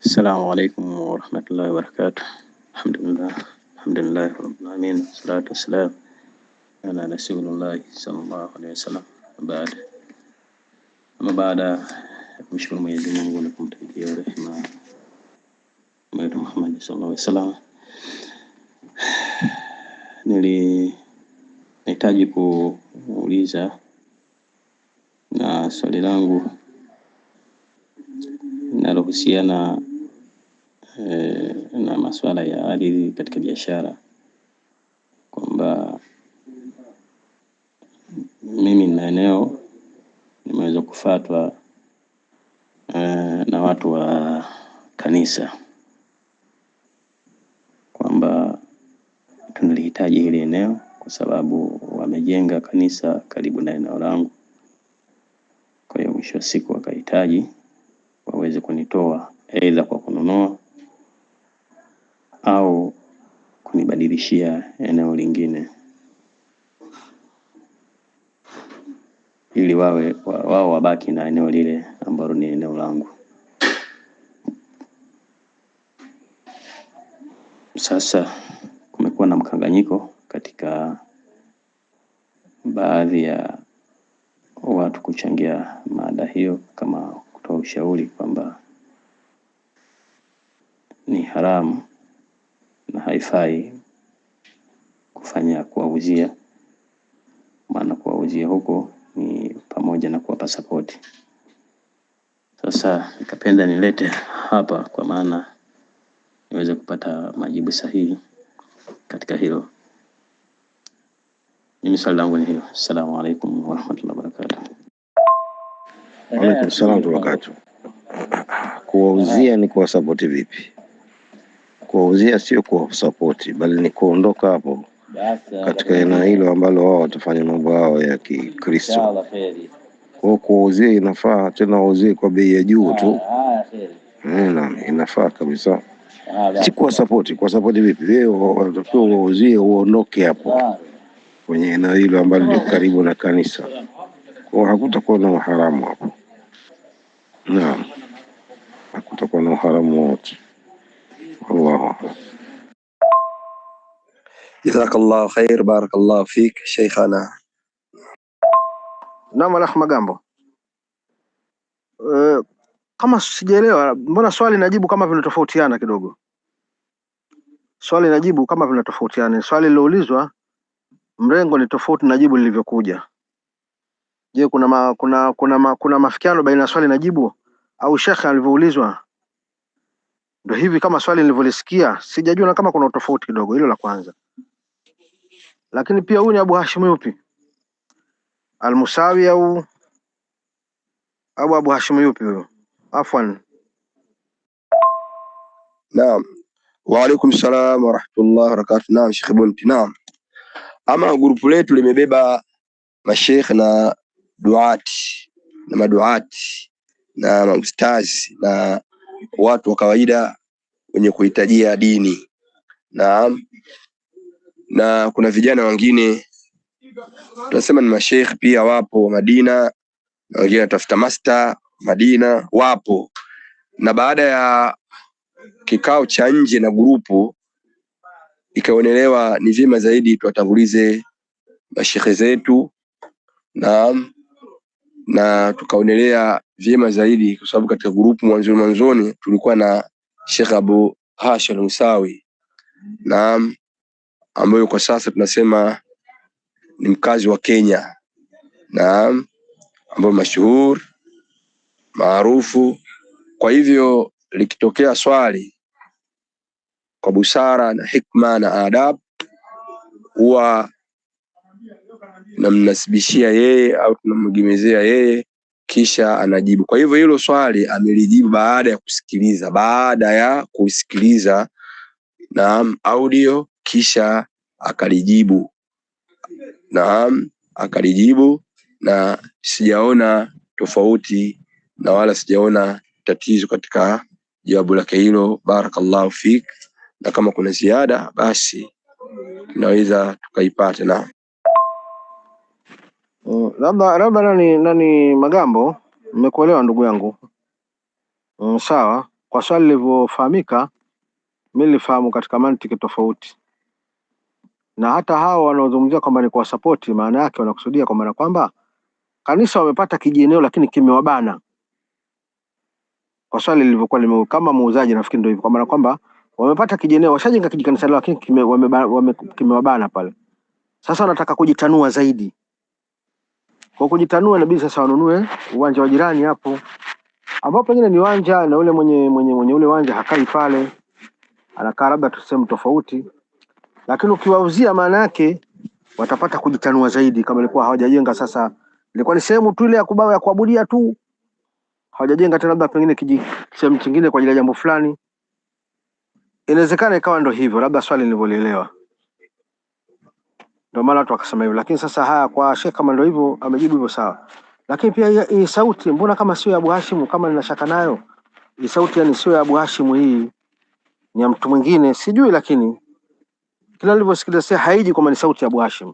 السلام عليكم ورحمة الله وبركاته. الحمد لله رب العالمين، والصلاة والسلام على رسول الله صلى الله عليه وسلم. Baada kumshukuru Mwenyezi Mungu na kumtakia rehema Mtume Muhammad sallallahu alaihi wasallam, nilihitaji kuuliza, na swali langu linalohusiana na masuala ya ardhi katika biashara, kwamba mimi na eneo nimeweza kufatwa na watu wa kanisa kwamba tunalihitaji hili eneo kwa sababu wamejenga kanisa karibu na eneo langu. Kwa hiyo mwisho wa siku wakahitaji waweze kunitoa aidha kwa kununua au kunibadilishia eneo lingine, ili wao wabaki na eneo lile ambalo ni eneo langu. Sasa kumekuwa na mkanganyiko katika baadhi ya watu kuchangia mada hiyo, kama kutoa ushauri kwamba ni haramu na haifai kufanya kuwauzia, maana kuwauzia huko ni pamoja na kuwapa support. Sasa nikapenda nilete hapa kwa maana niweze kupata majibu sahihi katika hilo. Mimi swali langu ni hilo. Assalamu alaikum warahmatullahi wabarakatuh. Wa alaikum salaam wa barakatuh. Kuwauzia ni kuwasapoti vipi? Kuwauzia sio kuwasapoti, bali ni kuondoka hapo katika eneo hilo ambalo wao watafanya mambo yao ya Kikristo. Kwa kuwauzia inafaa, tena wauzie kwa bei ya juu tu. Naam, inafaa kabisa. Si kuwasapoti. Kuwasapoti vipi? Wewe unatakiwa wauzie uondoke hapo kwenye eneo hilo ambalo liko karibu na kanisa. Kwa hakutakuwa na uharamu hapo. Naam, hakutakuwa na uharamu wote. Allah. Jazakallahu khair, barakallahu fik sheikhana. Naam, Alakh Magambo. Kama sijaelewa, mbona swali najibu kama vinatofautiana kidogo? Swali najibu kama vinatofautiana. Swali liloulizwa mrengo ni tofauti na jibu lilivyokuja. Je, kuna mafikiano baina ya swali na jibu, au shekhe alivyoulizwa ndio hivi kama swali nilivyolisikia? Sijajua na kama kuna tofauti kidogo, hilo la kwanza. Lakini pia huyu ni Abu Hashim yupi? Al-Musawi au Abu Hashim yupi huyo? Afwan. Naam. Wa alaikum salam wa rahmatullahi wa barakatuh. Naam Sheikh Bunti. Naam. Ama grupu letu limebeba masheikh na duati na maduati na maustazi na watu wa kawaida wenye kuhitajia dini. Naam. Na kuna vijana wengine tunasema ni masheikh pia wapo Madina, na wengine tafuta master Madina wapo. Na baada ya kikao cha nje na grupu ikaonelewa ni vyema zaidi tuwatangulize masheikh zetu. Na tukaonelea vyema zaidi kwa sababu katika grupu mwanzoni tulikuwa na Sheikh Abu Hashim Musawi, naam, ambaye kwa sasa tunasema ni mkazi wa Kenya, naam, ambaye mashuhuri maarufu. Kwa hivyo likitokea swali kwa busara na hikma na adab, huwa tunamnasibishia yeye au tunamgemezea yeye kisha anajibu. Kwa hivyo hilo swali amelijibu baada ya kusikiliza naam audio, kisha akalijibu. Naam, akalijibu na sijaona tofauti na wala sijaona tatizo katika jawabu lake hilo. Barakallahu fik. Na kama kuna ziada basi tunaweza tukaipata. Na labda nani Magambo, nimekuelewa ndugu yangu. Sawa. kwa swali lilivyofahamika, mimi nilifahamu katika mantiki tofauti, na hata hao wanaozungumzia kwamba ni kwa support, maana yake wanakusudia kwa maana kwamba kanisa wamepata kijieneo lakini kimewabana, kwa swali lilivyokuwa kama muuzaji, nafikiri ndio hivyo, kwa maana kwamba wamepata kijieneo, washajenga kijikanisa lao, lakini kimewabana pale. Sasa wanataka kujitanua zaidi. Kwa kujitanua inabidi sasa wanunue uwanja wa jirani hapo, ambao pengine ni uwanja na ule mwenye ule uwanja hakai pale, anakaa labda tu sehemu tofauti, lakini ukiwauzia, maana yake watapata kujitanua zaidi. Kama ilikuwa hawajajenga, sasa ilikuwa ni sehemu tu ile ya kuabudia tu, hawajajenga tena labda pengine sehemu nyingine kwa ajili ya jambo fulani, inawezekana ikawa ndo hivyo, labda swali nilivyolielewa, ndio maana watu wakasema hivyo. Lakini sasa haya kwa Sheikh kama ndio hivyo amejibu hivyo, sawa. Lakini pia hii sauti, mbona kama sio ya Abu Hashim? Kama nina shaka nayo hii sauti, yani sio ya Abu Hashim, hii ni ya mtu mwingine sijui, lakini kila nilivyosikiliza sasa haiji kama ni sauti ya Abu Hashim.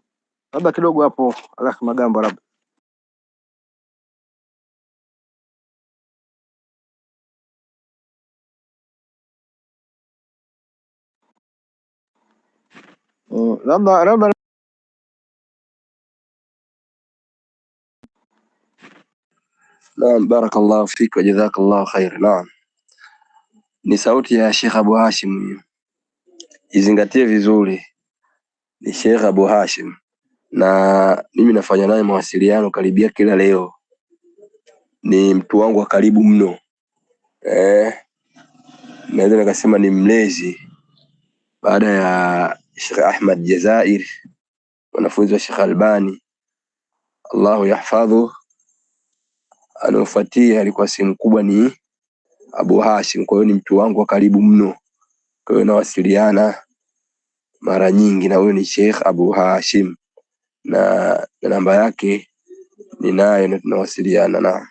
Labda kidogo hapo alafu magambo labda. labda Naam, barakallahu fik wa jazakallahu khair. Naam, ni sauti ya Sheikh Abu Hashim, izingatie vizuri, ni Sheikh Abu Hashim, na mimi nafanya naye mawasiliano karibia kila leo. Ni mtu wangu wa karibu mno, naweza nikasema ni mlezi baada ya Sheikh Ahmad Jazair, mwanafunzi wa Sheikh Albani, Allahu yahfadhu. Anaofuatia alikuwa sehemu kubwa ni Abu Hashim, kwa hiyo ni mtu wangu wa karibu mno, kwa hiyo nawasiliana mara nyingi na huyo ni Sheikh Abu Hashim, na namba yake ninayo na tunawasiliana na